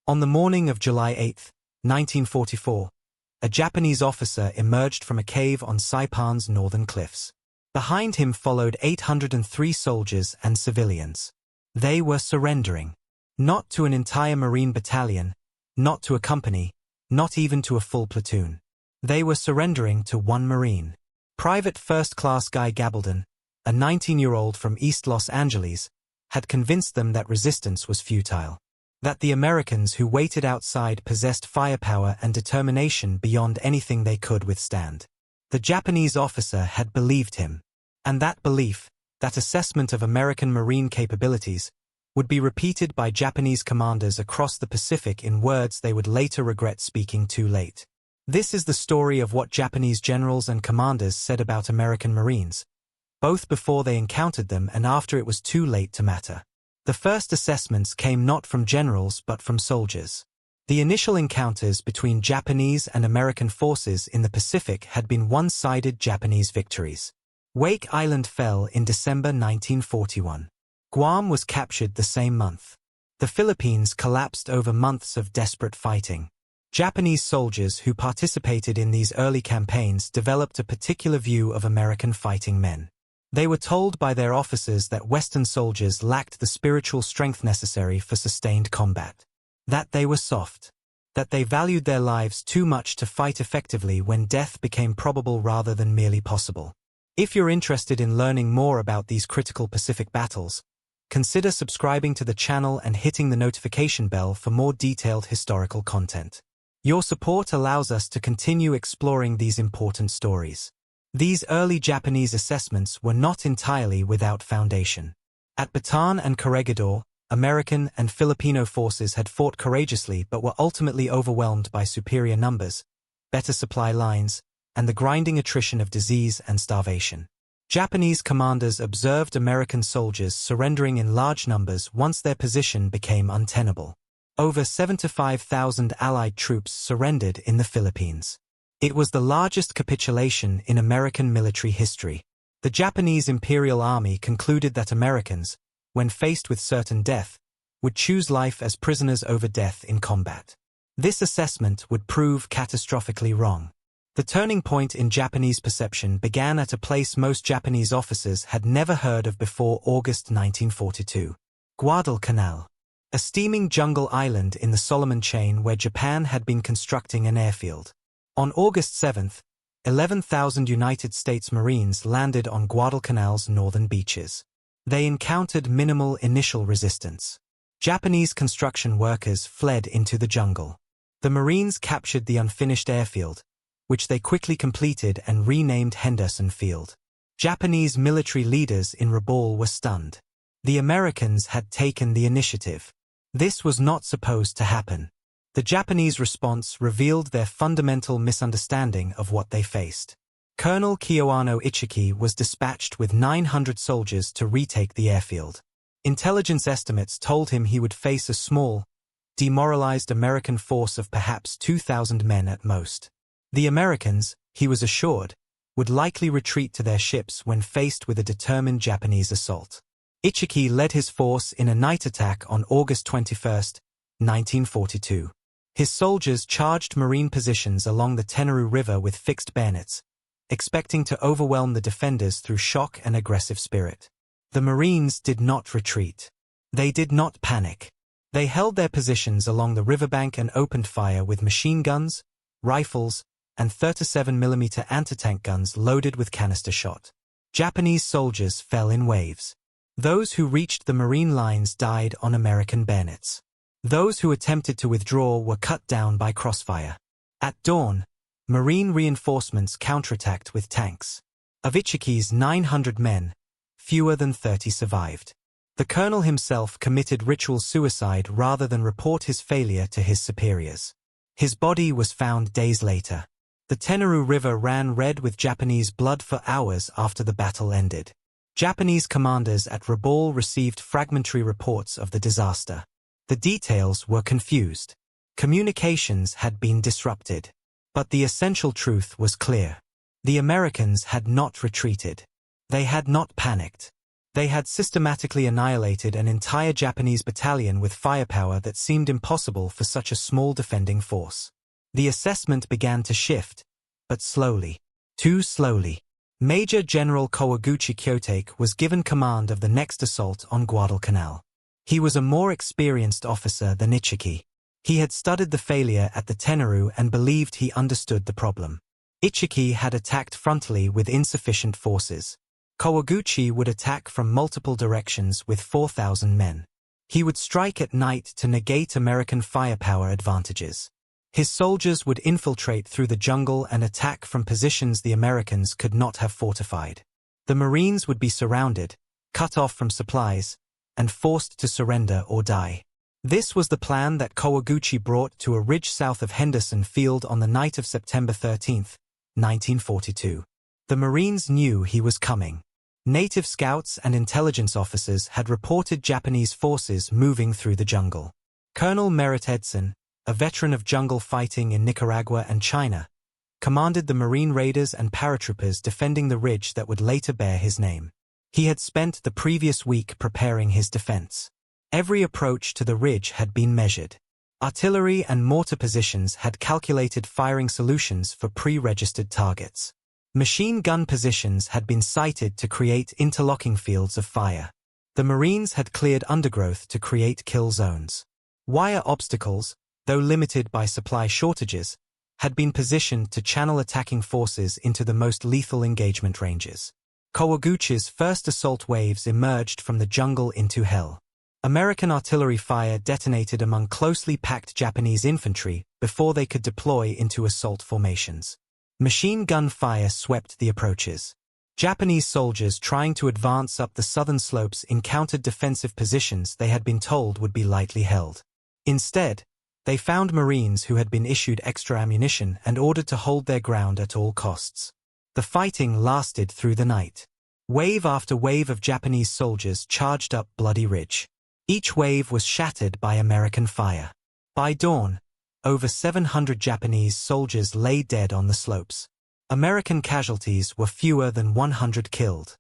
On the morning of July 8, 1944, a Japanese officer emerged from a cave on Saipan's northern cliffs. Behind him followed 803 soldiers and civilians. They were surrendering. Not to an entire Marine battalion, not to a company, not even to a full platoon. They were surrendering to one Marine. Private First Class Guy Gabaldon, a 19-year-old from East Los Angeles, had convinced them that resistance was futile. That the Americans who waited outside possessed firepower and determination beyond anything they could withstand. The Japanese officer had believed him. And that belief, that assessment of American Marine capabilities, would be repeated by Japanese commanders across the Pacific in words they would later regret speaking too late. This is the story of what Japanese generals and commanders said about American Marines, both before they encountered them and after it was too late to matter. The first assessments came not from generals but from soldiers. The initial encounters between Japanese and American forces in the Pacific had been one-sided Japanese victories. Wake Island fell in December 1941. Guam was captured the same month. The Philippines collapsed over months of desperate fighting. Japanese soldiers who participated in these early campaigns developed a particular view of American fighting men. They were told by their officers that Western soldiers lacked the spiritual strength necessary for sustained combat. That they were soft. That they valued their lives too much to fight effectively when death became probable rather than merely possible. If you're interested in learning more about these critical Pacific battles, consider subscribing to the channel and hitting the notification bell for more detailed historical content. Your support allows us to continue exploring these important stories. These early Japanese assessments were not entirely without foundation. At Bataan and Corregidor, American and Filipino forces had fought courageously but were ultimately overwhelmed by superior numbers, better supply lines, and the grinding attrition of disease and starvation. Japanese commanders observed American soldiers surrendering in large numbers once their position became untenable. Over 75,000 Allied troops surrendered in the Philippines. It was the largest capitulation in American military history. The Japanese Imperial Army concluded that Americans, when faced with certain death, would choose life as prisoners over death in combat. This assessment would prove catastrophically wrong. The turning point in Japanese perception began at a place most Japanese officers had never heard of before August 1942. Guadalcanal, a steaming jungle island in the Solomon Chain where Japan had been constructing an airfield. On August 7, 11,000 United States Marines landed on Guadalcanal's northern beaches. They encountered minimal initial resistance. Japanese construction workers fled into the jungle. The Marines captured the unfinished airfield, which they quickly completed and renamed Henderson Field. Japanese military leaders in Rabaul were stunned. The Americans had taken the initiative. This was not supposed to happen. The Japanese response revealed their fundamental misunderstanding of what they faced. Colonel Kiyoano Ichiki was dispatched with 900 soldiers to retake the airfield. Intelligence estimates told him he would face a small, demoralized American force of perhaps 2,000 men at most. The Americans, he was assured, would likely retreat to their ships when faced with a determined Japanese assault. Ichiki led his force in a night attack on August 21, 1942. His soldiers charged Marine positions along the Tenaru River with fixed bayonets, expecting to overwhelm the defenders through shock and aggressive spirit. The Marines did not retreat. They did not panic. They held their positions along the riverbank and opened fire with machine guns, rifles, and 37mm anti-tank guns loaded with canister shot. Japanese soldiers fell in waves. Those who reached the Marine lines died on American bayonets. Those who attempted to withdraw were cut down by crossfire. At dawn, Marine reinforcements counterattacked with tanks. Of Ichiki's 900 men, fewer than 30 survived. The colonel himself committed ritual suicide rather than report his failure to his superiors. His body was found days later. The Tenaru River ran red with Japanese blood for hours after the battle ended. Japanese commanders at Rabaul received fragmentary reports of the disaster. The details were confused. Communications had been disrupted. But the essential truth was clear. The Americans had not retreated. They had not panicked. They had systematically annihilated an entire Japanese battalion with firepower that seemed impossible for such a small defending force. The assessment began to shift, but slowly. Too slowly. Major General Kawaguchi Kyotake was given command of the next assault on Guadalcanal. He was a more experienced officer than Ichiki. He had studied the failure at the Tenaru and believed he understood the problem. Ichiki had attacked frontally with insufficient forces. Kawaguchi would attack from multiple directions with 4,000 men. He would strike at night to negate American firepower advantages. His soldiers would infiltrate through the jungle and attack from positions the Americans could not have fortified. The Marines would be surrounded, cut off from supplies, and forced to surrender or die. This was the plan that Kawaguchi brought to a ridge south of Henderson Field on the night of September 13, 1942. The Marines knew he was coming. Native scouts and intelligence officers had reported Japanese forces moving through the jungle. Colonel Merritt Edson, a veteran of jungle fighting in Nicaragua and China, commanded the Marine raiders and paratroopers defending the ridge that would later bear his name. He had spent the previous week preparing his defense. Every approach to the ridge had been measured. Artillery and mortar positions had calculated firing solutions for pre-registered targets. Machine gun positions had been sited to create interlocking fields of fire. The Marines had cleared undergrowth to create kill zones. Wire obstacles, though limited by supply shortages, had been positioned to channel attacking forces into the most lethal engagement ranges. Kawaguchi's first assault waves emerged from the jungle into hell. American artillery fire detonated among closely packed Japanese infantry before they could deploy into assault formations. Machine gun fire swept the approaches. Japanese soldiers trying to advance up the southern slopes encountered defensive positions they had been told would be lightly held. Instead, they found Marines who had been issued extra ammunition and ordered to hold their ground at all costs. The fighting lasted through the night. Wave after wave of Japanese soldiers charged up Bloody Ridge. Each wave was shattered by American fire. By dawn, over 700 Japanese soldiers lay dead on the slopes. American casualties were fewer than 100 killed.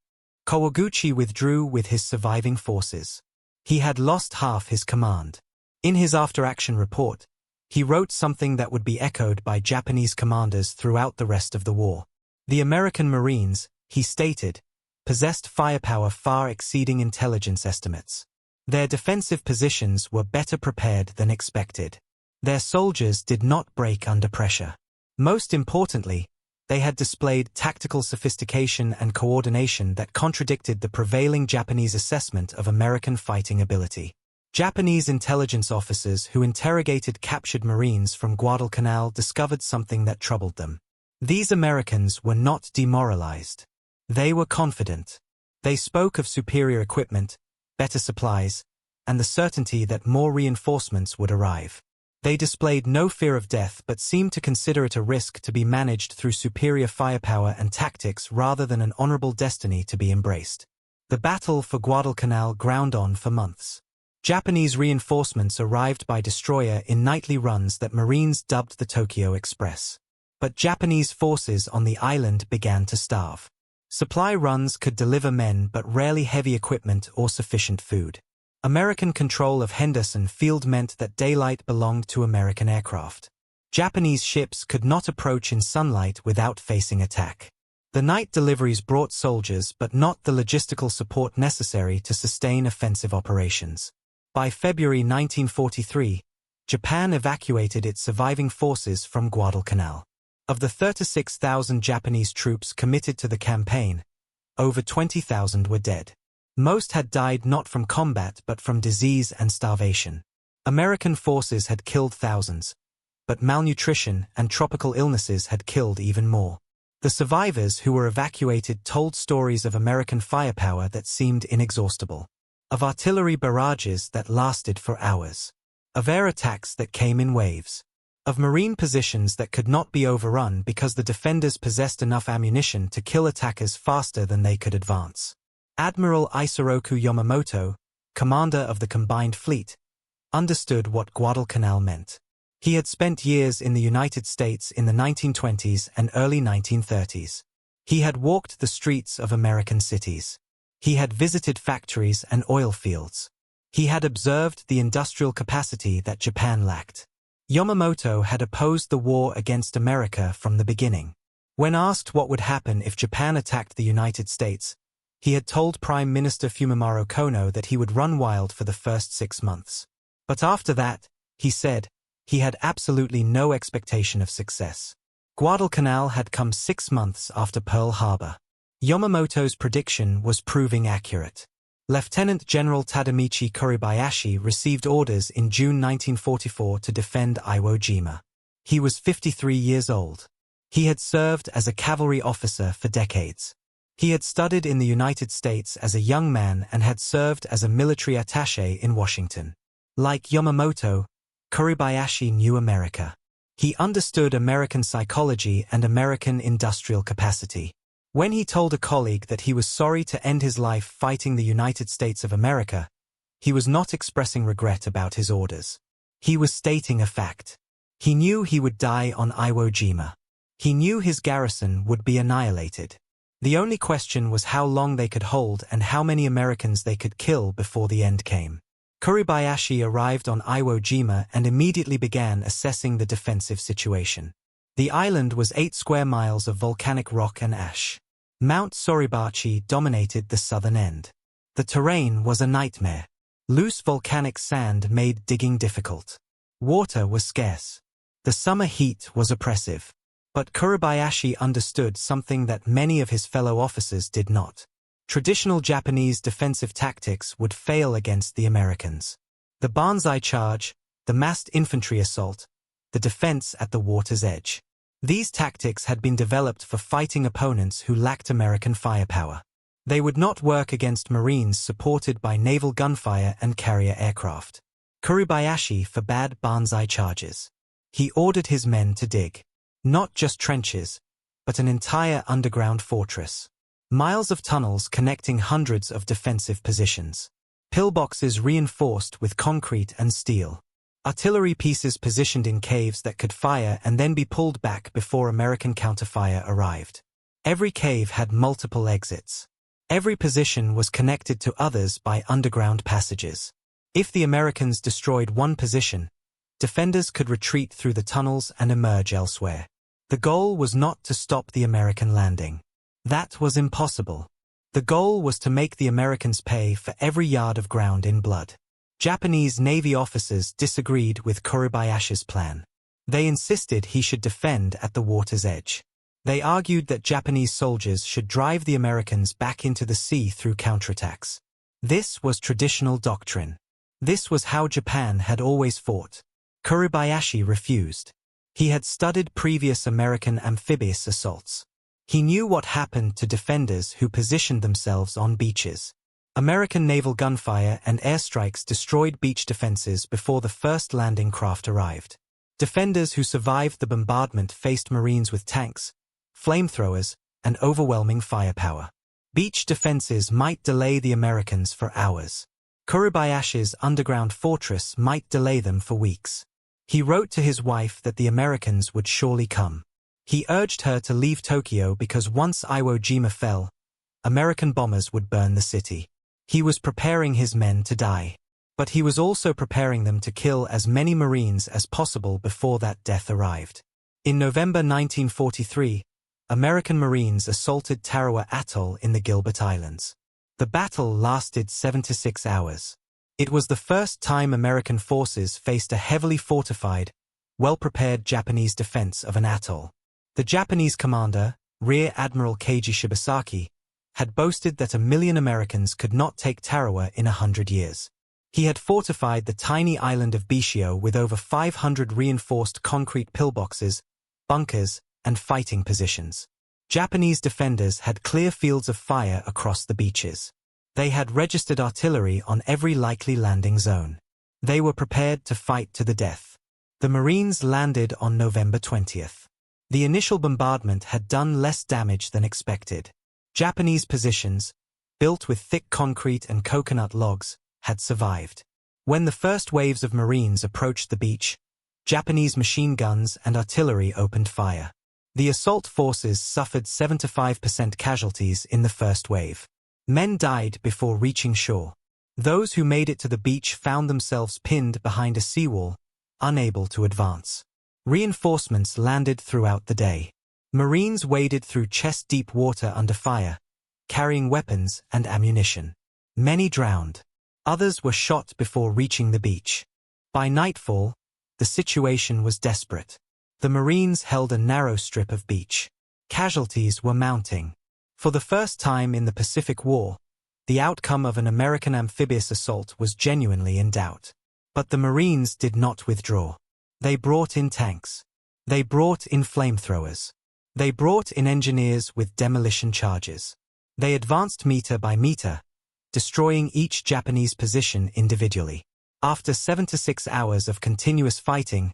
Kawaguchi withdrew with his surviving forces. He had lost half his command. In his after-action report, he wrote something that would be echoed by Japanese commanders throughout the rest of the war. The American Marines, he stated, possessed firepower far exceeding intelligence estimates. Their defensive positions were better prepared than expected. Their soldiers did not break under pressure. Most importantly, they had displayed tactical sophistication and coordination that contradicted the prevailing Japanese assessment of American fighting ability. Japanese intelligence officers who interrogated captured Marines from Guadalcanal discovered something that troubled them. These Americans were not demoralized. They were confident. They spoke of superior equipment, better supplies, and the certainty that more reinforcements would arrive. They displayed no fear of death but seemed to consider it a risk to be managed through superior firepower and tactics rather than an honorable destiny to be embraced. The battle for Guadalcanal ground on for months. Japanese reinforcements arrived by destroyer in nightly runs that Marines dubbed the Tokyo Express. But Japanese forces on the island began to starve. Supply runs could deliver men but rarely heavy equipment or sufficient food. American control of Henderson Field meant that daylight belonged to American aircraft. Japanese ships could not approach in sunlight without facing attack. The night deliveries brought soldiers but not the logistical support necessary to sustain offensive operations. By February 1943, Japan evacuated its surviving forces from Guadalcanal. Of the 36,000 Japanese troops committed to the campaign, over 20,000 were dead. Most had died not from combat but from disease and starvation. American forces had killed thousands, but malnutrition and tropical illnesses had killed even more. The survivors who were evacuated told stories of American firepower that seemed inexhaustible, of artillery barrages that lasted for hours, of air attacks that came in waves, of Marine positions that could not be overrun because the defenders possessed enough ammunition to kill attackers faster than they could advance. Admiral Isoroku Yamamoto, commander of the combined fleet, understood what Guadalcanal meant. He had spent years in the United States in the 1920s and early 1930s. He had walked the streets of American cities. He had visited factories and oil fields. He had observed the industrial capacity that Japan lacked. Yamamoto had opposed the war against America from the beginning. When asked what would happen if Japan attacked the United States, he had told Prime Minister Fumimaro Kono that he would run wild for the first 6 months. But after that, he said, he had absolutely no expectation of success. Guadalcanal had come 6 months after Pearl Harbor. Yamamoto's prediction was proving accurate. Lieutenant General Tadamichi Kuribayashi received orders in June 1944 to defend Iwo Jima. He was 53 years old. He had served as a cavalry officer for decades. He had studied in the United States as a young man and had served as a military attaché in Washington. Like Yamamoto, Kuribayashi knew America. He understood American psychology and American industrial capacity. When he told a colleague that he was sorry to end his life fighting the United States of America, he was not expressing regret about his orders. He was stating a fact. He knew he would die on Iwo Jima. He knew his garrison would be annihilated. The only question was how long they could hold and how many Americans they could kill before the end came. Kuribayashi arrived on Iwo Jima and immediately began assessing the defensive situation. The island was 8 square miles of volcanic rock and ash. Mount Suribachi dominated the southern end. The terrain was a nightmare. Loose volcanic sand made digging difficult. Water was scarce. The summer heat was oppressive. But Kuribayashi understood something that many of his fellow officers did not. Traditional Japanese defensive tactics would fail against the Americans. The banzai charge, the massed infantry assault, the defense at the water's edge. These tactics had been developed for fighting opponents who lacked American firepower. They would not work against Marines supported by naval gunfire and carrier aircraft. Kuribayashi forbade banzai charges. He ordered his men to dig. Not just trenches, but an entire underground fortress. Miles of tunnels connecting hundreds of defensive positions. Pillboxes reinforced with concrete and steel. Artillery pieces positioned in caves that could fire and then be pulled back before American counterfire arrived. Every cave had multiple exits. Every position was connected to others by underground passages. If the Americans destroyed one position, defenders could retreat through the tunnels and emerge elsewhere. The goal was not to stop the American landing. That was impossible. The goal was to make the Americans pay for every yard of ground in blood. Japanese Navy officers disagreed with Kuribayashi's plan. They insisted he should defend at the water's edge. They argued that Japanese soldiers should drive the Americans back into the sea through counterattacks. This was traditional doctrine. This was how Japan had always fought. Kuribayashi refused. He had studied previous American amphibious assaults. He knew what happened to defenders who positioned themselves on beaches. American naval gunfire and airstrikes destroyed beach defenses before the first landing craft arrived. Defenders who survived the bombardment faced Marines with tanks, flamethrowers, and overwhelming firepower. Beach defenses might delay the Americans for hours. Kuribayashi's underground fortress might delay them for weeks. He wrote to his wife that the Americans would surely come. He urged her to leave Tokyo because once Iwo Jima fell, American bombers would burn the city. He was preparing his men to die. But he was also preparing them to kill as many Marines as possible before that death arrived. In November 1943, American Marines assaulted Tarawa Atoll in the Gilbert Islands. The battle lasted 76 hours. It was the first time American forces faced a heavily fortified, well-prepared Japanese defense of an atoll. The Japanese commander, Rear Admiral Keiji Shibasaki, had boasted that 1 million Americans could not take Tarawa in 100 years. He had fortified the tiny island of Bishio with over 500 reinforced concrete pillboxes, bunkers, and fighting positions. Japanese defenders had clear fields of fire across the beaches. They had registered artillery on every likely landing zone. They were prepared to fight to the death. The Marines landed on November 20th. The initial bombardment had done less damage than expected. Japanese positions, built with thick concrete and coconut logs, had survived. When the first waves of Marines approached the beach, Japanese machine guns and artillery opened fire. The assault forces suffered 75% casualties in the first wave. Men died before reaching shore. Those who made it to the beach found themselves pinned behind a seawall, unable to advance. Reinforcements landed throughout the day. Marines waded through chest-deep water under fire, carrying weapons and ammunition. Many drowned. Others were shot before reaching the beach. By nightfall, the situation was desperate. The Marines held a narrow strip of beach. Casualties were mounting. For the first time in the Pacific War, the outcome of an American amphibious assault was genuinely in doubt. But the Marines did not withdraw. They brought in tanks. They brought in flamethrowers. They brought in engineers with demolition charges. They advanced meter by meter, destroying each Japanese position individually. After 76 hours of continuous fighting,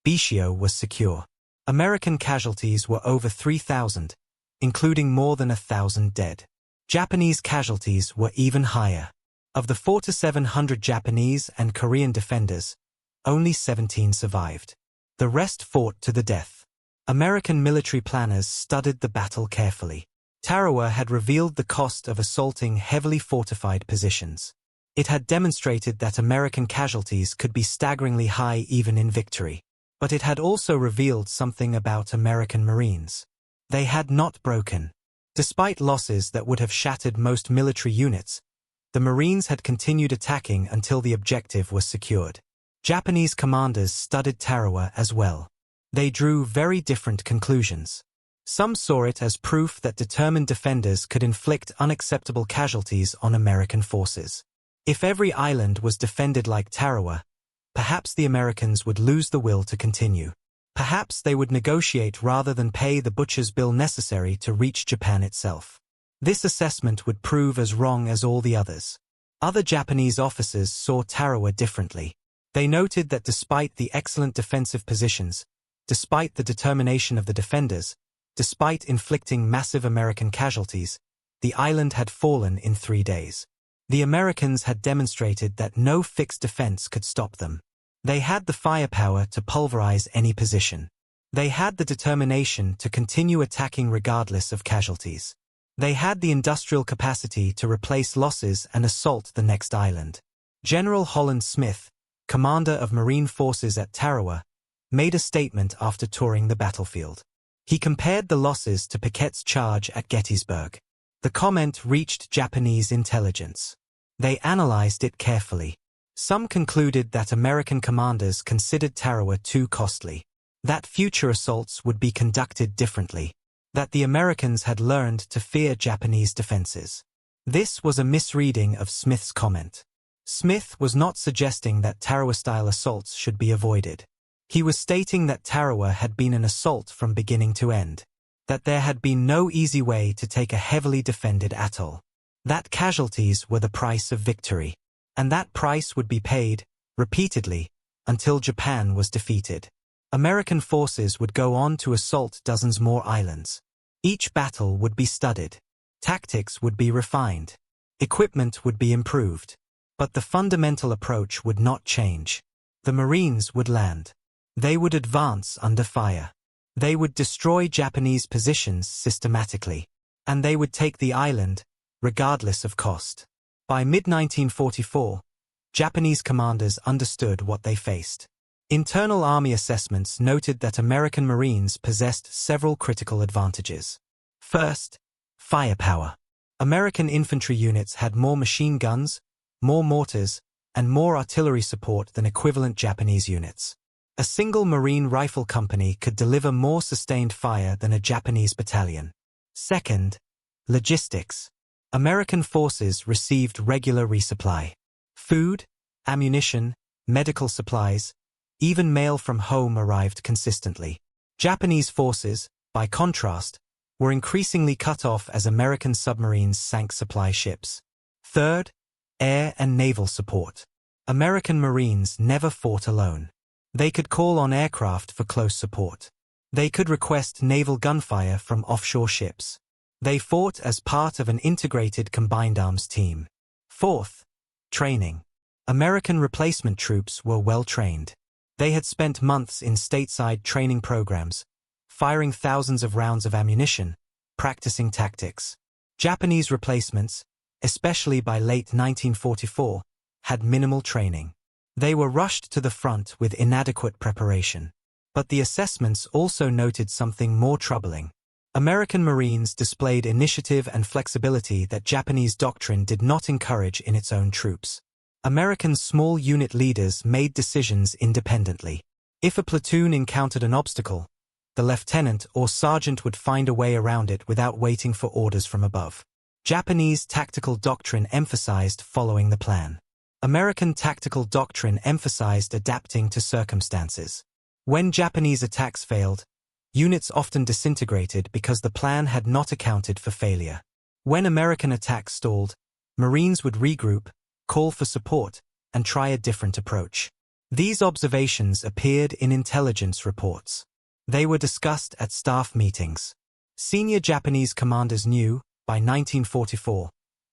Bishio was secure. American casualties were over 3,000, including more than 1,000 dead. Japanese casualties were even higher. Of the 400 to 700 Japanese and Korean defenders, only 17 survived. The rest fought to the death. American military planners studied the battle carefully. Tarawa had revealed the cost of assaulting heavily fortified positions. It had demonstrated that American casualties could be staggeringly high even in victory. But it had also revealed something about American Marines. They had not broken. Despite losses that would have shattered most military units, the Marines had continued attacking until the objective was secured. Japanese commanders studied Tarawa as well. They drew very different conclusions. Some saw it as proof that determined defenders could inflict unacceptable casualties on American forces. If every island was defended like Tarawa, perhaps the Americans would lose the will to continue. Perhaps they would negotiate rather than pay the butcher's bill necessary to reach Japan itself. This assessment would prove as wrong as all the others. Other Japanese officers saw Tarawa differently. They noted that despite the excellent defensive positions, despite the determination of the defenders, despite inflicting massive American casualties, the island had fallen in 3 days. The Americans had demonstrated that no fixed defense could stop them. They had the firepower to pulverize any position. They had the determination to continue attacking regardless of casualties. They had the industrial capacity to replace losses and assault the next island. General Holland Smith, commander of Marine forces at Tarawa, made a statement after touring the battlefield. He compared the losses to Pickett's charge at Gettysburg. The comment reached Japanese intelligence. They analyzed it carefully. Some concluded that American commanders considered Tarawa too costly, that future assaults would be conducted differently, that the Americans had learned to fear Japanese defenses. This was a misreading of Smith's comment. Smith was not suggesting that Tarawa-style assaults should be avoided. He was stating that Tarawa had been an assault from beginning to end, that there had been no easy way to take a heavily defended atoll, that casualties were the price of victory, and that price would be paid, repeatedly, until Japan was defeated. American forces would go on to assault dozens more islands. Each battle would be studied. Tactics would be refined. Equipment would be improved. But the fundamental approach would not change. The Marines would land. They would advance under fire. They would destroy Japanese positions systematically. And they would take the island, regardless of cost. By mid-1944, Japanese commanders understood what they faced. Internal Army assessments noted that American Marines possessed several critical advantages. First, firepower. American infantry units had more machine guns, more mortars, and more artillery support than equivalent Japanese units. A single Marine rifle company could deliver more sustained fire than a Japanese battalion. Second, logistics. American forces received regular resupply. Food, ammunition, medical supplies, even mail from home arrived consistently. Japanese forces, by contrast, were increasingly cut off as American submarines sank supply ships. Third, air and naval support. American Marines never fought alone. They could call on aircraft for close support. They could request naval gunfire from offshore ships. They fought as part of an integrated combined arms team. Fourth, training. American replacement troops were well trained. They had spent months in stateside training programs, firing thousands of rounds of ammunition, practicing tactics. Japanese replacements, especially by late 1944, had minimal training. They were rushed to the front with inadequate preparation. But the assessments also noted something more troubling. American Marines displayed initiative and flexibility that Japanese doctrine did not encourage in its own troops. American small unit leaders made decisions independently. If a platoon encountered an obstacle, the lieutenant or sergeant would find a way around it without waiting for orders from above. Japanese tactical doctrine emphasized following the plan. American tactical doctrine emphasized adapting to circumstances. When Japanese attacks failed, units often disintegrated because the plan had not accounted for failure. When American attacks stalled, Marines would regroup, call for support, and try a different approach. These observations appeared in intelligence reports. They were discussed at staff meetings. Senior Japanese commanders knew, by 1944,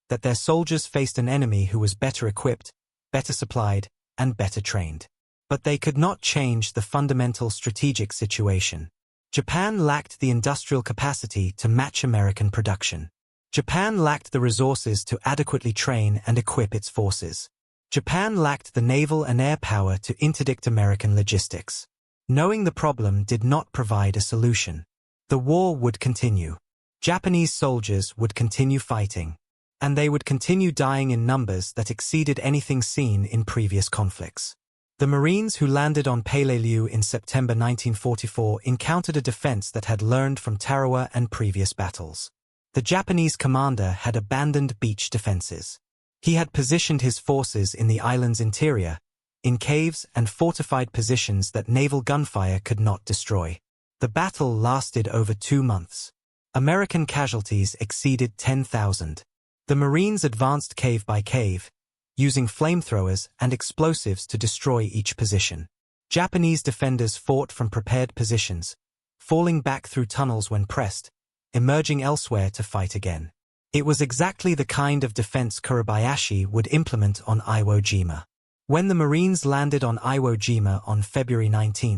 that their soldiers faced an enemy who was better equipped, better supplied, and better trained. But they could not change the fundamental strategic situation. Japan lacked the industrial capacity to match American production. Japan lacked the resources to adequately train and equip its forces. Japan lacked the naval and air power to interdict American logistics. Knowing the problem did not provide a solution. The war would continue. Japanese soldiers would continue fighting. And they would continue dying in numbers that exceeded anything seen in previous conflicts. The Marines who landed on Peleliu in September 1944 encountered a defense that had learned from Tarawa and previous battles. The Japanese commander had abandoned beach defenses. He had positioned his forces in the island's interior, in caves and fortified positions that naval gunfire could not destroy. The battle lasted over 2 months. American casualties exceeded 10,000. The Marines advanced cave by cave, using flamethrowers and explosives to destroy each position. Japanese defenders fought from prepared positions, falling back through tunnels when pressed, emerging elsewhere to fight again. It was exactly the kind of defense Kuribayashi would implement on Iwo Jima. When the Marines landed on Iwo Jima on February 19,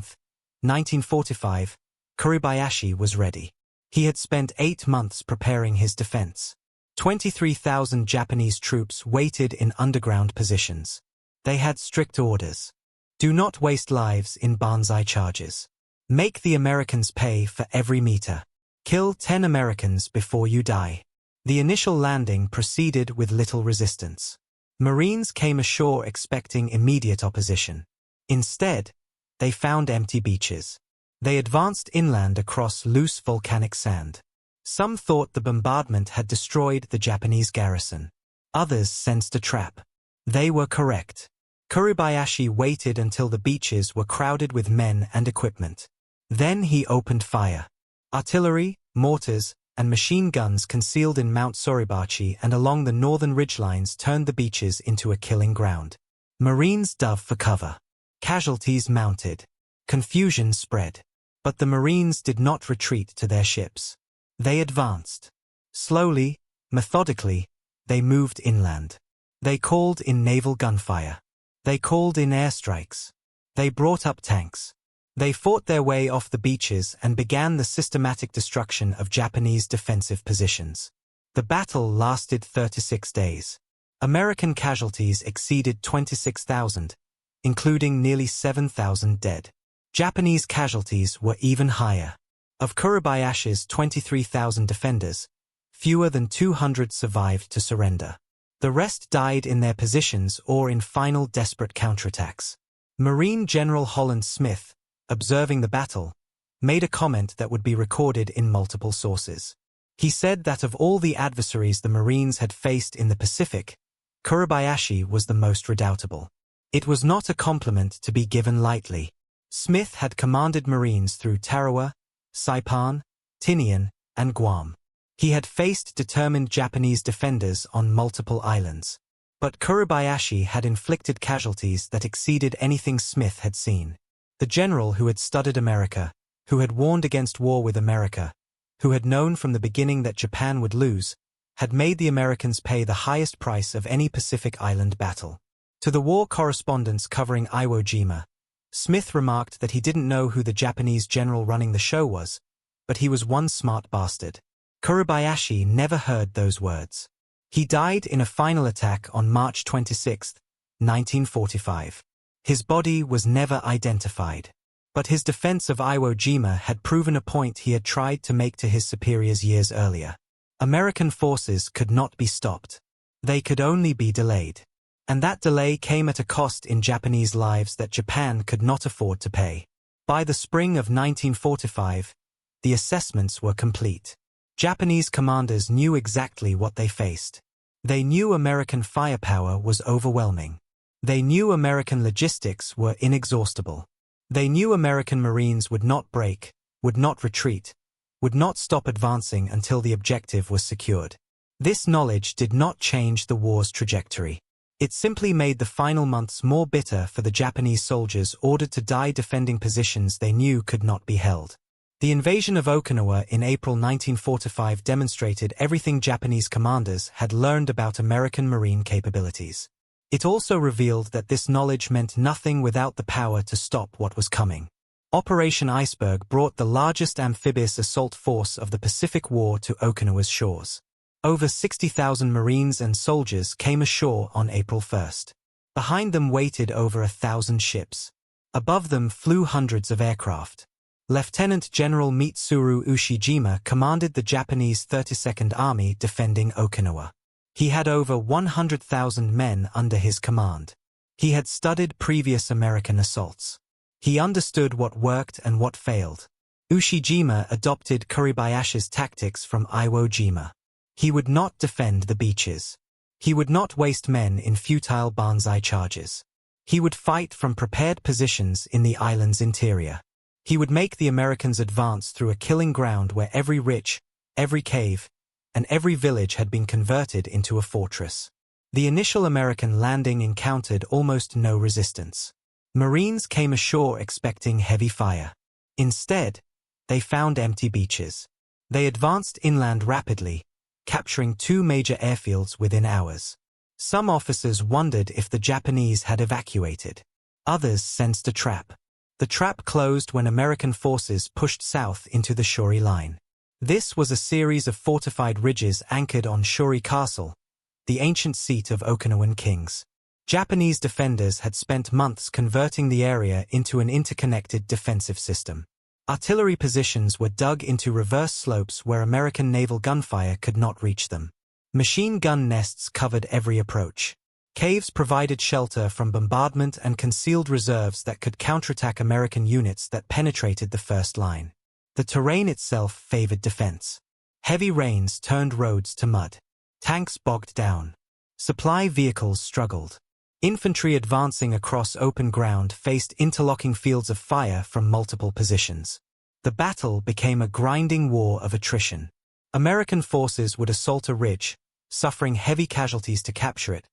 1945, Kuribayashi was ready. He had spent 8 months preparing his defense. 23,000 Japanese troops waited in underground positions. They had strict orders. Do not waste lives in banzai charges. Make the Americans pay for every meter. Kill 10 Americans before you die. The initial landing proceeded with little resistance. Marines came ashore expecting immediate opposition. Instead, they found empty beaches. They advanced inland across loose volcanic sand. Some thought the bombardment had destroyed the Japanese garrison. Others sensed a trap. They were correct. Kuribayashi waited until the beaches were crowded with men and equipment. Then he opened fire. Artillery, mortars, and machine guns concealed in Mount Suribachi and along the northern ridgelines turned the beaches into a killing ground. Marines dove for cover. Casualties mounted. Confusion spread. But the Marines did not retreat to their ships. They advanced. Slowly, methodically, they moved inland. They called in naval gunfire. They called in airstrikes. They brought up tanks. They fought their way off the beaches and began the systematic destruction of Japanese defensive positions. The battle lasted 36 days. American casualties exceeded 26,000, including nearly 7,000 dead. Japanese casualties were even higher. Of Kuribayashi's 23,000 defenders, fewer than 200 survived to surrender. The rest died in their positions or in final desperate counterattacks. Marine General Holland Smith, observing the battle, made a comment that would be recorded in multiple sources. He said that of all the adversaries the Marines had faced in the Pacific, Kuribayashi was the most redoubtable. It was not a compliment to be given lightly. Smith had commanded Marines through Tarawa, Saipan, Tinian, and Guam. He had faced determined Japanese defenders on multiple islands. But Kuribayashi had inflicted casualties that exceeded anything Smith had seen. The general who had studied America, who had warned against war with America, who had known from the beginning that Japan would lose, had made the Americans pay the highest price of any Pacific Island battle. To the war correspondents covering Iwo Jima, Smith remarked that he didn't know who the Japanese general running the show was, but he was one smart bastard. Kuribayashi never heard those words. He died in a final attack on March 26, 1945. His body was never identified. But his defense of Iwo Jima had proven a point he had tried to make to his superiors years earlier. American forces could not be stopped. They could only be delayed. And that delay came at a cost in Japanese lives that Japan could not afford to pay. By the spring of 1945, the assessments were complete. Japanese commanders knew exactly what they faced. They knew American firepower was overwhelming. They knew American logistics were inexhaustible. They knew American Marines would not break, would not retreat, would not stop advancing until the objective was secured. This knowledge did not change the war's trajectory. It simply made the final months more bitter for the Japanese soldiers ordered to die defending positions they knew could not be held. The invasion of Okinawa in April 1945 demonstrated everything Japanese commanders had learned about American Marine capabilities. It also revealed that this knowledge meant nothing without the power to stop what was coming. Operation Iceberg brought the largest amphibious assault force of the Pacific War to Okinawa's shores. Over 60,000 Marines and soldiers came ashore on April 1st. Behind them waited over 1,000 ships. Above them flew hundreds of aircraft. Lieutenant General Mitsuru Ushijima commanded the Japanese 32nd Army defending Okinawa. He had over 100,000 men under his command. He had studied previous American assaults. He understood what worked and what failed. Ushijima adopted Kuribayashi's tactics from Iwo Jima. He would not defend the beaches. He would not waste men in futile banzai charges. He would fight from prepared positions in the island's interior. He would make the Americans advance through a killing ground where every ridge, every cave, and every village had been converted into a fortress. The initial American landing encountered almost no resistance. Marines came ashore expecting heavy fire. Instead, they found empty beaches. They advanced inland rapidly, capturing 2 major airfields within hours. Some officers wondered if the Japanese had evacuated. Others sensed a trap. The trap closed when American forces pushed south into the Shori Line. This was a series of fortified ridges anchored on Shori Castle, the ancient seat of Okinawan kings. Japanese defenders had spent months converting the area into an interconnected defensive system. Artillery positions were dug into reverse slopes where American naval gunfire could not reach them. Machine gun nests covered every approach. Caves provided shelter from bombardment and concealed reserves that could counterattack American units that penetrated the first line. The terrain itself favored defense. Heavy rains turned roads to mud. Tanks bogged down. Supply vehicles struggled. Infantry advancing across open ground faced interlocking fields of fire from multiple positions. The battle became a grinding war of attrition. American forces would assault a ridge, suffering heavy casualties to capture it,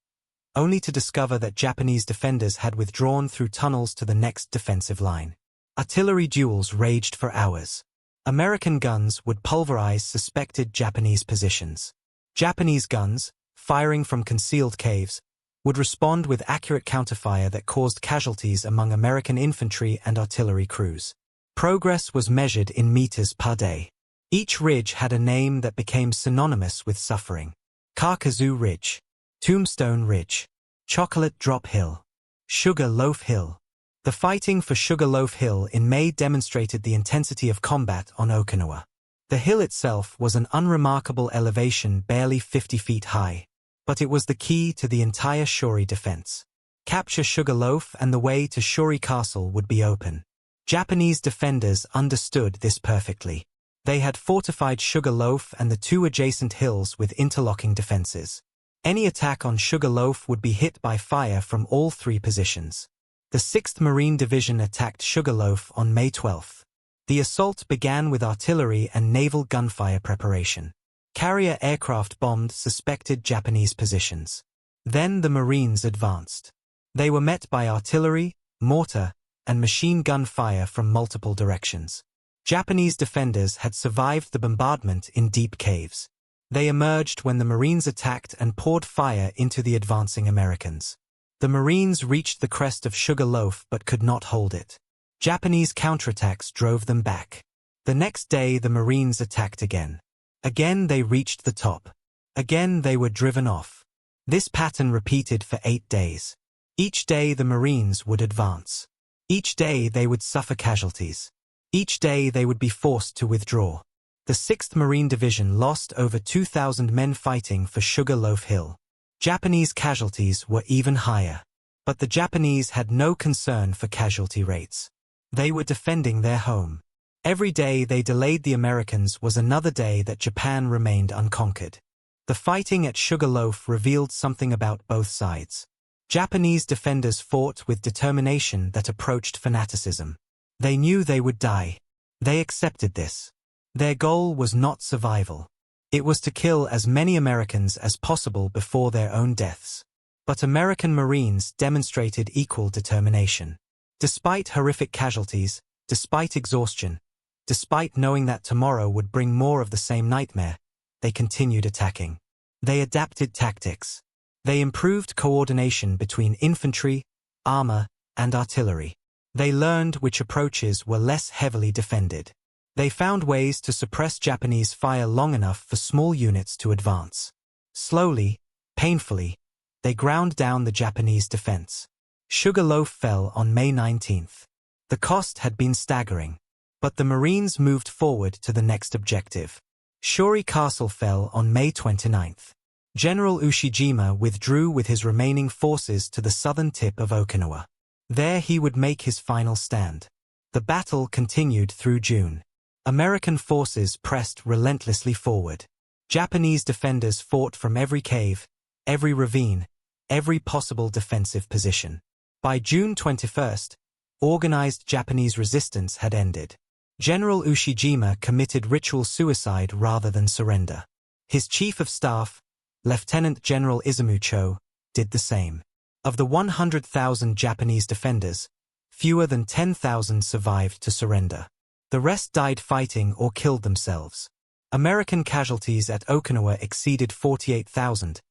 only to discover that Japanese defenders had withdrawn through tunnels to the next defensive line. Artillery duels raged for hours. American guns would pulverize suspected Japanese positions. Japanese guns, firing from concealed caves, would respond with accurate counterfire that caused casualties among American infantry and artillery crews. Progress was measured in meters per day. Each ridge had a name that became synonymous with suffering. Kakuzu Ridge, Tombstone Ridge, Chocolate Drop Hill, Sugar Loaf Hill. The fighting for Sugar Loaf Hill in May demonstrated the intensity of combat on Okinawa. The hill itself was an unremarkable elevation barely 50 feet high, but it was the key to the entire Shori defense. Capture Sugar Loaf and the way to Shori Castle would be open. Japanese defenders understood this perfectly. They had fortified Sugar Loaf and the 2 adjacent hills with interlocking defenses. Any attack on Sugar Loaf would be hit by fire from all 3 positions. The 6th Marine Division attacked Sugar Loaf on May 12. The assault began with artillery and naval gunfire preparation. Carrier aircraft bombed suspected Japanese positions. Then the Marines advanced. They were met by artillery, mortar, and machine gun fire from multiple directions. Japanese defenders had survived the bombardment in deep caves. They emerged when the Marines attacked and poured fire into the advancing Americans. The Marines reached the crest of Sugar Loaf but could not hold it. Japanese counterattacks drove them back. The next day the Marines attacked again. Again they reached the top. Again they were driven off. This pattern repeated for 8 days. Each day the Marines would advance. Each day they would suffer casualties. Each day they would be forced to withdraw. The 6th Marine Division lost over 2,000 men fighting for Sugarloaf Hill. Japanese casualties were even higher. But the Japanese had no concern for casualty rates. They were defending their home. Every day they delayed the Americans was another day that Japan remained unconquered. The fighting at Sugarloaf revealed something about both sides. Japanese defenders fought with determination that approached fanaticism. They knew they would die. They accepted this. Their goal was not survival. It was to kill as many Americans as possible before their own deaths. But American Marines demonstrated equal determination. Despite horrific casualties, despite exhaustion, despite knowing that tomorrow would bring more of the same nightmare, they continued attacking. They adapted tactics. They improved coordination between infantry, armor, and artillery. They learned which approaches were less heavily defended. They found ways to suppress Japanese fire long enough for small units to advance. Slowly, painfully, they ground down the Japanese defense. Sugarloaf fell on May 19th. The cost had been staggering. But the Marines moved forward to the next objective. Shori Castle fell on May 29th. General Ushijima withdrew with his remaining forces to the southern tip of Okinawa. There he would make his final stand. The battle continued through June. American forces pressed relentlessly forward. Japanese defenders fought from every cave, every ravine, every possible defensive position. By June 21st, organized Japanese resistance had ended. General Ushijima committed ritual suicide rather than surrender. His chief of staff, Lieutenant General Izumu Cho, did the same. Of the 100,000 Japanese defenders, fewer than 10,000 survived to surrender. The rest died fighting or killed themselves. American casualties at Okinawa exceeded 48,000,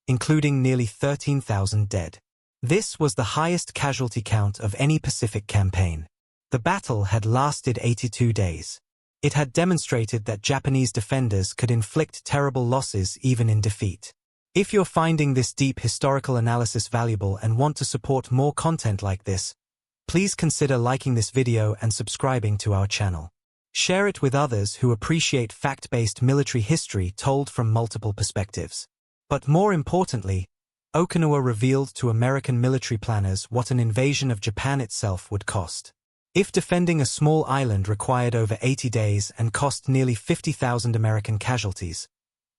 including nearly 13,000 dead. This was the highest casualty count of any Pacific campaign. The battle had lasted 82 days. It had demonstrated that Japanese defenders could inflict terrible losses even in defeat. If you're finding this deep historical analysis valuable and want to support more content like this, please consider liking this video and subscribing to our channel. Share it with others who appreciate fact-based military history told from multiple perspectives. But more importantly, Okinawa revealed to American military planners what an invasion of Japan itself would cost. If defending a small island required over 80 days and cost nearly 50,000 American casualties,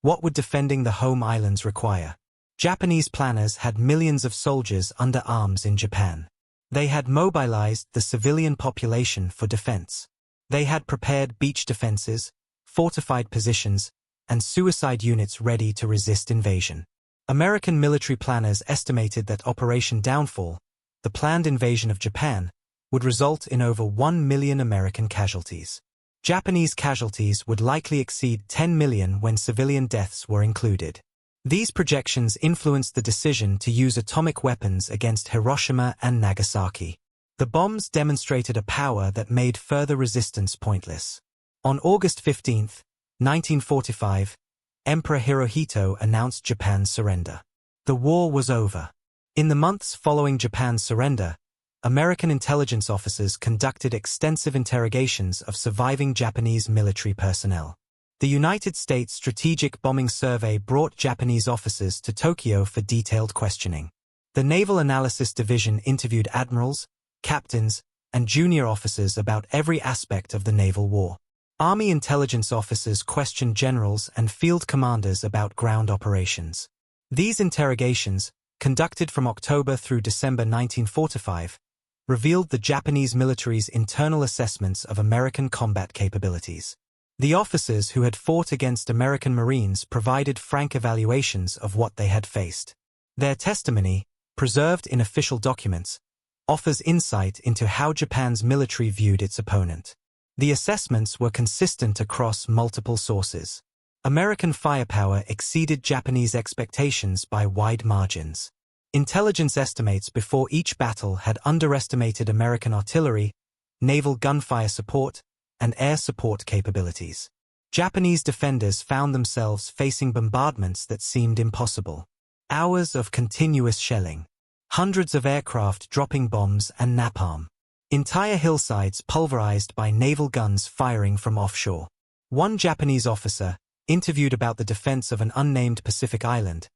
what would defending the home islands require? Japanese planners had millions of soldiers under arms in Japan. They had mobilized the civilian population for defense. They had prepared beach defenses, fortified positions, and suicide units ready to resist invasion. American military planners estimated that Operation Downfall, the planned invasion of Japan, would result in over 1 million American casualties. Japanese casualties would likely exceed 10 million when civilian deaths were included. These projections influenced the decision to use atomic weapons against Hiroshima and Nagasaki. The bombs demonstrated a power that made further resistance pointless. On August 15, 1945, Emperor Hirohito announced Japan's surrender. The war was over. In the months following Japan's surrender, American intelligence officers conducted extensive interrogations of surviving Japanese military personnel. The United States Strategic Bombing Survey brought Japanese officers to Tokyo for detailed questioning. The Naval Analysis Division interviewed admirals, captains, and junior officers about every aspect of the naval war. Army intelligence officers questioned generals and field commanders about ground operations. These interrogations, conducted from October through December 1945, revealed the Japanese military's internal assessments of American combat capabilities. The officers who had fought against American Marines provided frank evaluations of what they had faced. Their testimony, preserved in official documents, offers insight into how Japan's military viewed its opponent. The assessments were consistent across multiple sources. American firepower exceeded Japanese expectations by wide margins. Intelligence estimates before each battle had underestimated American artillery, naval gunfire support, and air support capabilities. Japanese defenders found themselves facing bombardments that seemed impossible. Hours of continuous shelling. Hundreds of aircraft dropping bombs and napalm. Entire hillsides pulverized by naval guns firing from offshore. One Japanese officer, interviewed about the defense of an unnamed Pacific island,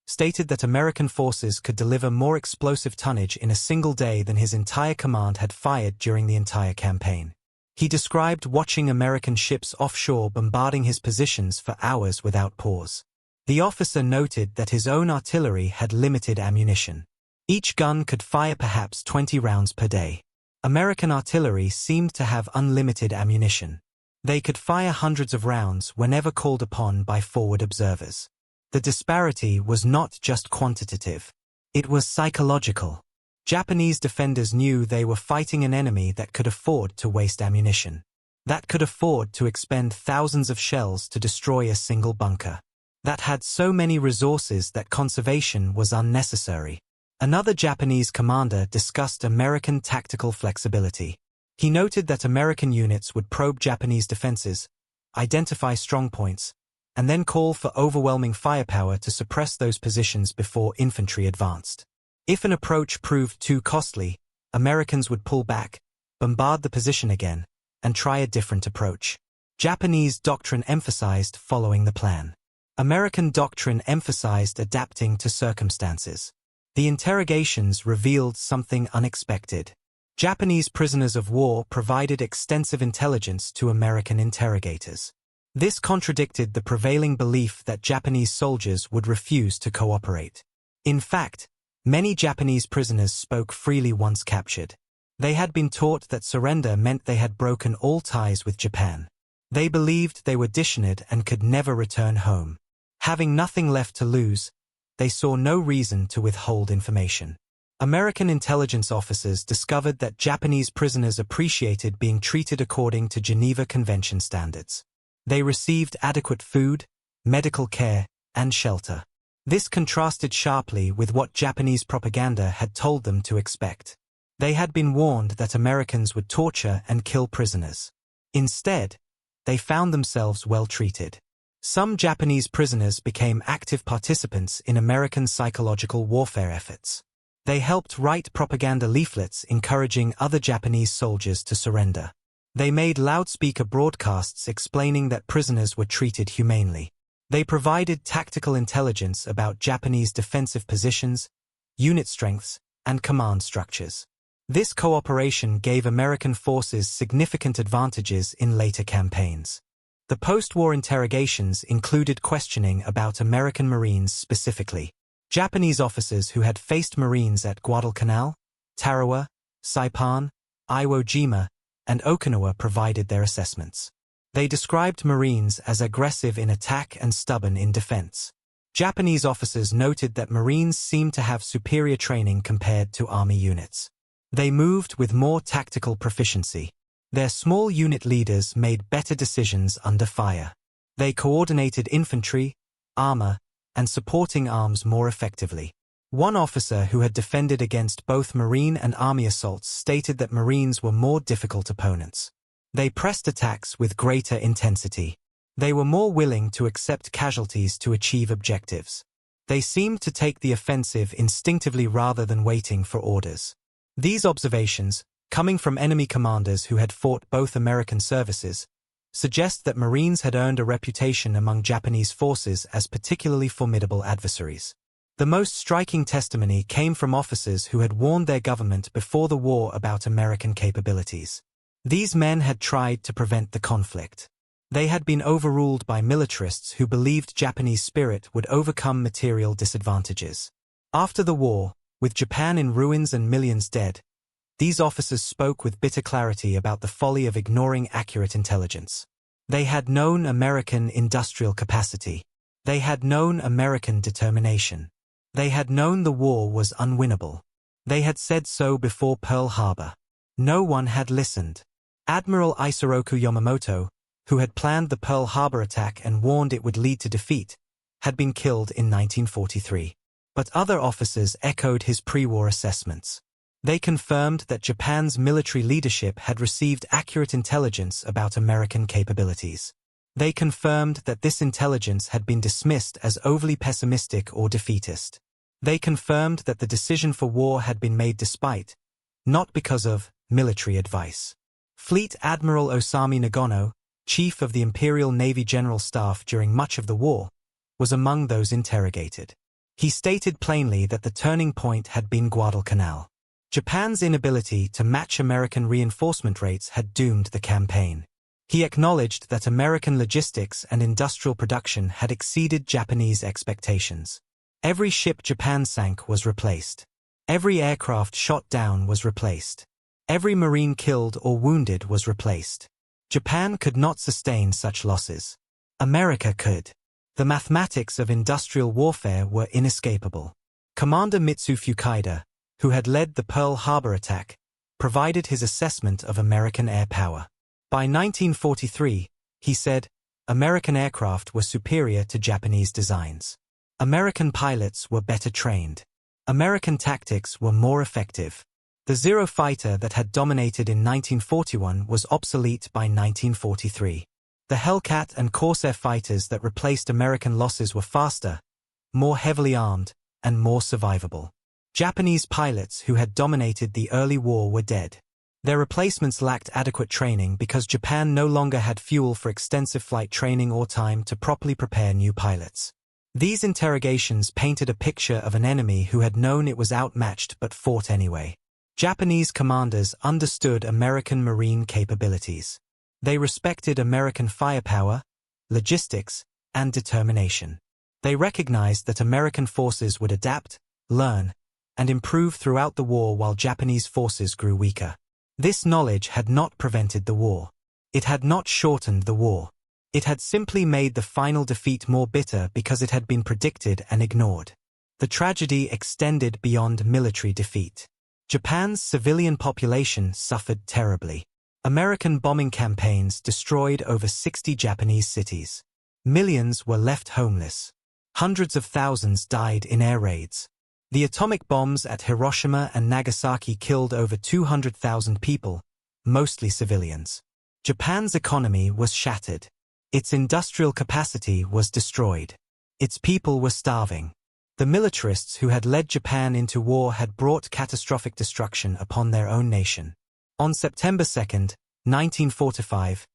stated that American forces could deliver more explosive tonnage in a single day than his entire command had fired during the entire campaign. He described watching American ships offshore bombarding his positions for hours without pause. The officer noted that his own artillery had limited ammunition. Each gun could fire perhaps 20 rounds per day. American artillery seemed to have unlimited ammunition. They could fire hundreds of rounds whenever called upon by forward observers. The disparity was not just quantitative. It was psychological. Japanese defenders knew they were fighting an enemy that could afford to waste ammunition. That could afford to expend thousands of shells to destroy a single bunker. That had so many resources that conservation was unnecessary. Another Japanese commander discussed American tactical flexibility. He noted that American units would probe Japanese defenses, identify strong points, and then call for overwhelming firepower to suppress those positions before infantry advanced. If an approach proved too costly, Americans would pull back, bombard the position again, and try a different approach. Japanese doctrine emphasized following the plan. American doctrine emphasized adapting to circumstances. The interrogations revealed something unexpected. Japanese prisoners of war provided extensive intelligence to American interrogators. This contradicted the prevailing belief that Japanese soldiers would refuse to cooperate. In fact, many Japanese prisoners spoke freely once captured. They had been taught that surrender meant they had broken all ties with Japan. They believed they were dishonoured and could never return home. Having nothing left to lose, they saw no reason to withhold information. American intelligence officers discovered that Japanese prisoners appreciated being treated according to Geneva Convention standards. They received adequate food, medical care, and shelter. This contrasted sharply with what Japanese propaganda had told them to expect. They had been warned that Americans would torture and kill prisoners. Instead, they found themselves well treated. Some Japanese prisoners became active participants in American psychological warfare efforts. They helped write propaganda leaflets encouraging other Japanese soldiers to surrender. They made loudspeaker broadcasts explaining that prisoners were treated humanely. They provided tactical intelligence about Japanese defensive positions, unit strengths, and command structures. This cooperation gave American forces significant advantages in later campaigns. The post-war interrogations included questioning about American Marines specifically. Japanese officers who had faced Marines at Guadalcanal, Tarawa, Saipan, Iwo Jima, and Okinawa provided their assessments. They described Marines as aggressive in attack and stubborn in defense. Japanese officers noted that Marines seemed to have superior training compared to Army units. They moved with more tactical proficiency. Their small unit leaders made better decisions under fire. They coordinated infantry, armor, and supporting arms more effectively. One officer who had defended against both Marine and Army assaults stated that Marines were more difficult opponents. They pressed attacks with greater intensity. They were more willing to accept casualties to achieve objectives. They seemed to take the offensive instinctively rather than waiting for orders. These observations, coming from enemy commanders who had fought both American services, suggest that Marines had earned a reputation among Japanese forces as particularly formidable adversaries. The most striking testimony came from officers who had warned their government before the war about American capabilities. These men had tried to prevent the conflict. They had been overruled by militarists who believed Japanese spirit would overcome material disadvantages. After the war, with Japan in ruins and millions dead, these officers spoke with bitter clarity about the folly of ignoring accurate intelligence. They had known American industrial capacity. They had known American determination. They had known the war was unwinnable. They had said so before Pearl Harbor. No one had listened. Admiral Isoroku Yamamoto, who had planned the Pearl Harbor attack and warned it would lead to defeat, had been killed in 1943. But other officers echoed his pre-war assessments. They confirmed that Japan's military leadership had received accurate intelligence about American capabilities. They confirmed that this intelligence had been dismissed as overly pessimistic or defeatist. They confirmed that the decision for war had been made despite, not because of, military advice. Fleet Admiral Osami Nagono, chief of the Imperial Navy General Staff during much of the war, was among those interrogated. He stated plainly that the turning point had been Guadalcanal. Japan's inability to match American reinforcement rates had doomed the campaign. He acknowledged that American logistics and industrial production had exceeded Japanese expectations. Every ship Japan sank was replaced. Every aircraft shot down was replaced. Every Marine killed or wounded was replaced. Japan could not sustain such losses. America could. The mathematics of industrial warfare were inescapable. Commander Mitsu Fukaida, who had led the Pearl Harbor attack, provided his assessment of American air power. By 1943, he said, American aircraft were superior to Japanese designs. American pilots were better trained. American tactics were more effective. The Zero fighter that had dominated in 1941 was obsolete by 1943. The Hellcat and Corsair fighters that replaced American losses were faster, more heavily armed, and more survivable. Japanese pilots who had dominated the early war were dead. Their replacements lacked adequate training because Japan no longer had fuel for extensive flight training or time to properly prepare new pilots. These interrogations painted a picture of an enemy who had known it was outmatched but fought anyway. Japanese commanders understood American Marine capabilities. They respected American firepower, logistics, and determination. They recognized that American forces would adapt, learn, and improve throughout the war while Japanese forces grew weaker. This knowledge had not prevented the war. It had not shortened the war. It had simply made the final defeat more bitter because it had been predicted and ignored. The tragedy extended beyond military defeat. Japan's civilian population suffered terribly. American bombing campaigns destroyed over 60 Japanese cities. Millions were left homeless. Hundreds of thousands died in air raids. The atomic bombs at Hiroshima and Nagasaki killed over 200,000 people, mostly civilians. Japan's economy was shattered. Its industrial capacity was destroyed. Its people were starving. The militarists who had led Japan into war had brought catastrophic destruction upon their own nation. On September 2, 1945,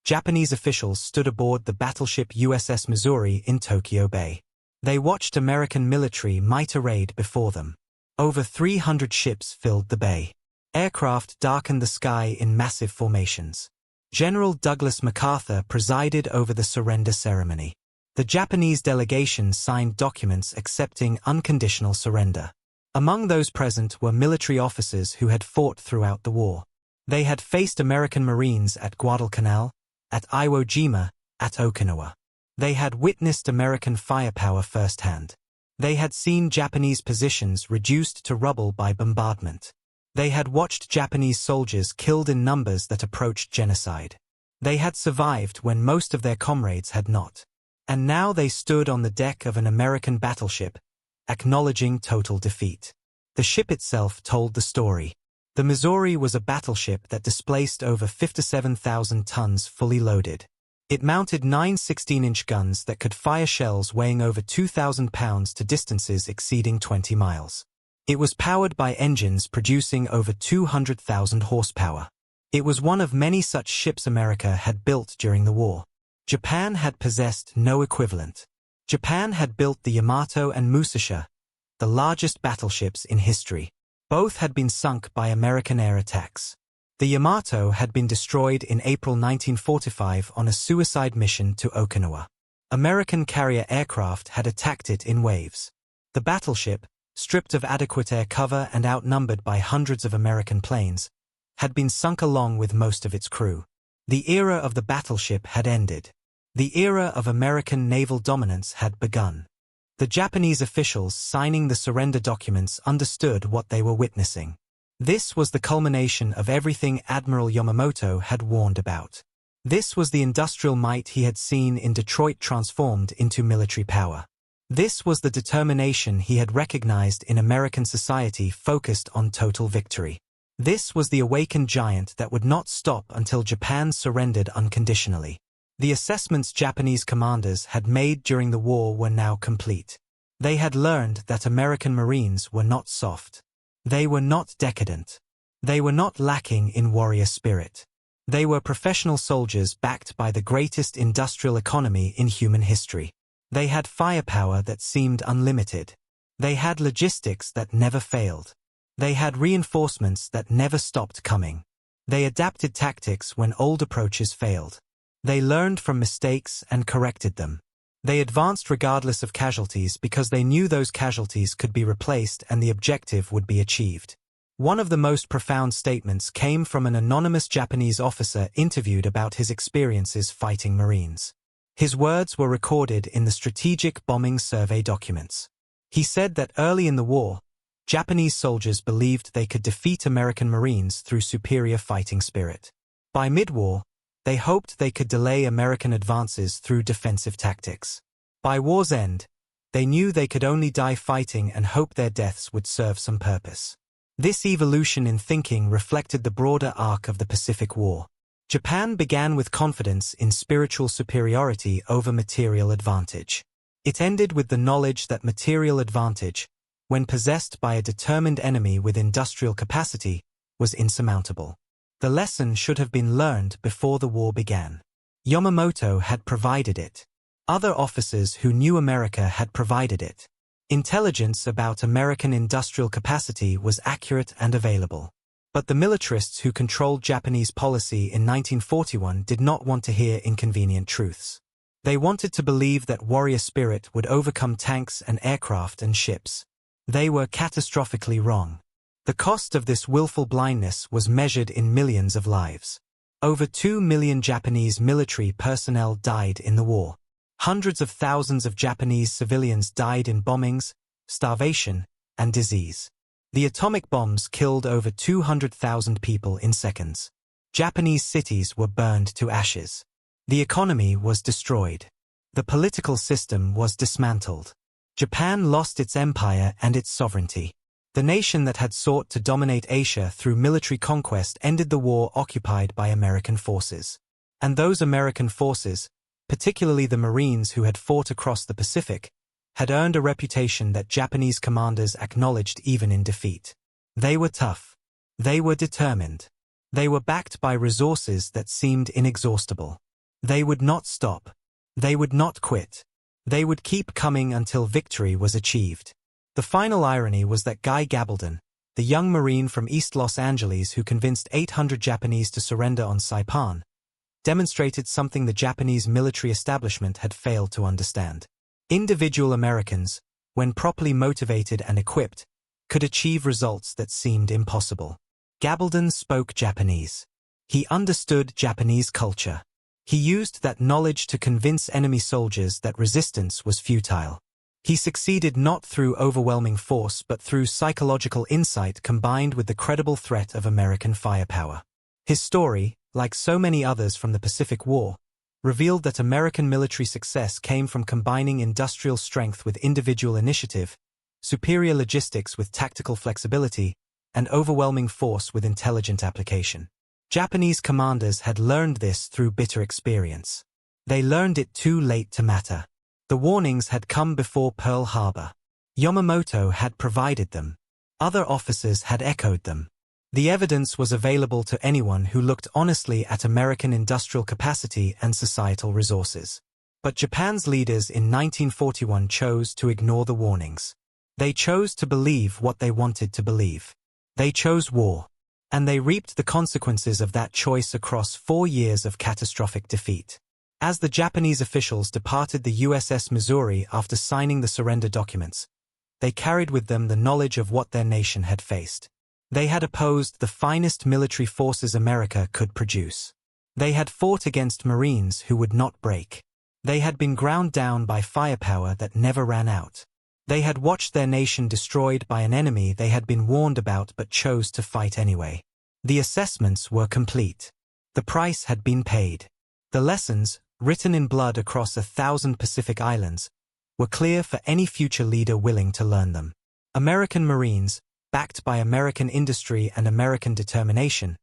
Japanese officials stood aboard the battleship USS Missouri in Tokyo Bay. They watched American military might arrayed before them. Over 300 ships filled the bay. Aircraft darkened the sky in massive formations. General Douglas MacArthur presided over the surrender ceremony. The Japanese delegation signed documents accepting unconditional surrender. Among those present were military officers who had fought throughout the war. They had faced American Marines at Guadalcanal, at Iwo Jima, at Okinawa. They had witnessed American firepower firsthand. They had seen Japanese positions reduced to rubble by bombardment. They had watched Japanese soldiers killed in numbers that approached genocide. They had survived when most of their comrades had not. And now they stood on the deck of an American battleship, acknowledging total defeat. The ship itself told the story. The Missouri was a battleship that displaced over 57,000 tons fully loaded. It mounted 9 16-inch guns that could fire shells weighing over 2,000 pounds to distances exceeding 20 miles. It was powered by engines producing over 200,000 horsepower. It was one of many such ships America had built during the war. Japan had possessed no equivalent. Japan had built the Yamato and Musashi, the largest battleships in history. Both had been sunk by American air attacks. The Yamato had been destroyed in April 1945 on a suicide mission to Okinawa. American carrier aircraft had attacked it in waves. The battleship, stripped of adequate air cover and outnumbered by hundreds of American planes, had been sunk along with most of its crew. The era of the battleship had ended. The era of American naval dominance had begun. The Japanese officials signing the surrender documents understood what they were witnessing. This was the culmination of everything Admiral Yamamoto had warned about. This was the industrial might he had seen in Detroit transformed into military power. This was the determination he had recognized in American society focused on total victory. This was the awakened giant that would not stop until Japan surrendered unconditionally. The assessments Japanese commanders had made during the war were now complete. They had learned that American Marines were not soft. They were not decadent. They were not lacking in warrior spirit. They were professional soldiers backed by the greatest industrial economy in human history. They had firepower that seemed unlimited. They had logistics that never failed. They had reinforcements that never stopped coming. They adapted tactics when old approaches failed. They learned from mistakes and corrected them. They advanced regardless of casualties because they knew those casualties could be replaced and the objective would be achieved. One of the most profound statements came from an anonymous Japanese officer interviewed about his experiences fighting Marines. His words were recorded in the Strategic Bombing Survey documents. He said that early in the war, Japanese soldiers believed they could defeat American Marines through superior fighting spirit. By mid-war, they hoped they could delay American advances through defensive tactics. By war's end, they knew they could only die fighting and hoped their deaths would serve some purpose. This evolution in thinking reflected the broader arc of the Pacific War. Japan began with confidence in spiritual superiority over material advantage. It ended with the knowledge that material advantage, when possessed by a determined enemy with industrial capacity, was insurmountable. The lesson should have been learned before the war began. Yamamoto had provided it. Other officers who knew America had provided it. Intelligence about American industrial capacity was accurate and available. But the militarists who controlled Japanese policy in 1941 did not want to hear inconvenient truths. They wanted to believe that warrior spirit would overcome tanks and aircraft and ships. They were catastrophically wrong. The cost of this willful blindness was measured in millions of lives. Over 2 million Japanese military personnel died in the war. Hundreds of thousands of Japanese civilians died in bombings, starvation, and disease. The atomic bombs killed over 200,000 people in seconds. Japanese cities were burned to ashes. The economy was destroyed. The political system was dismantled. Japan lost its empire and its sovereignty. The nation that had sought to dominate Asia through military conquest ended the war occupied by American forces. And those American forces, particularly the Marines who had fought across the Pacific, had earned a reputation that Japanese commanders acknowledged even in defeat. They were tough. They were determined. They were backed by resources that seemed inexhaustible. They would not stop. They would not quit. They would keep coming until victory was achieved. The final irony was that Guy Gabaldon, the young Marine from East Los Angeles who convinced 800 Japanese to surrender on Saipan, demonstrated something the Japanese military establishment had failed to understand. Individual Americans, when properly motivated and equipped, could achieve results that seemed impossible. Gabaldon spoke Japanese. He understood Japanese culture. He used that knowledge to convince enemy soldiers that resistance was futile. He succeeded not through overwhelming force but through psychological insight combined with the credible threat of American firepower. His story, like so many others from the Pacific War, revealed that American military success came from combining industrial strength with individual initiative, superior logistics with tactical flexibility, and overwhelming force with intelligent application. Japanese commanders had learned this through bitter experience. They learned it too late to matter. The warnings had come before Pearl Harbor. Yamamoto had provided them. Other officers had echoed them. The evidence was available to anyone who looked honestly at American industrial capacity and societal resources. But Japan's leaders in 1941 chose to ignore the warnings. They chose to believe what they wanted to believe. They chose war. And they reaped the consequences of that choice across 4 years of catastrophic defeat. As the Japanese officials departed the USS Missouri after signing the surrender documents, they carried with them the knowledge of what their nation had faced. They had opposed the finest military forces America could produce. They had fought against Marines who would not break. They had been ground down by firepower that never ran out. They had watched their nation destroyed by an enemy they had been warned about but chose to fight anyway. The assessments were complete. The price had been paid. The lessons, written in blood across 1,000 Pacific islands, were clear for any future leader willing to learn them. American Marines, backed by American industry and American determination,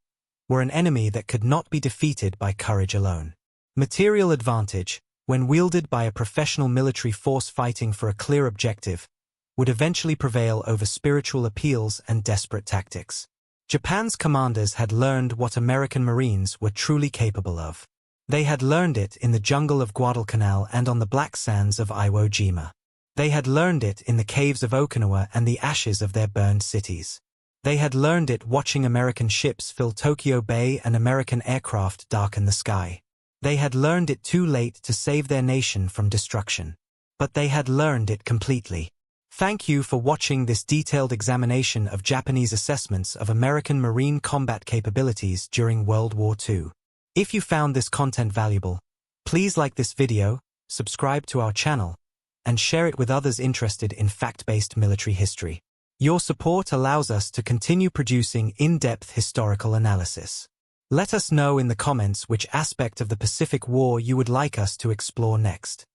were an enemy that could not be defeated by courage alone. Material advantage, when wielded by a professional military force fighting for a clear objective, would eventually prevail over spiritual appeals and desperate tactics. Japan's commanders had learned what American Marines were truly capable of. They had learned it in the jungle of Guadalcanal and on the black sands of Iwo Jima. They had learned it in the caves of Okinawa and the ashes of their burned cities. They had learned it watching American ships fill Tokyo Bay and American aircraft darken the sky. They had learned it too late to save their nation from destruction. But they had learned it completely. Thank you for watching this detailed examination of Japanese assessments of American Marine combat capabilities during World War II. If you found this content valuable, please like this video, subscribe to our channel, and share it with others interested in fact-based military history. Your support allows us to continue producing in-depth historical analysis. Let us know in the comments which aspect of the Pacific War you would like us to explore next.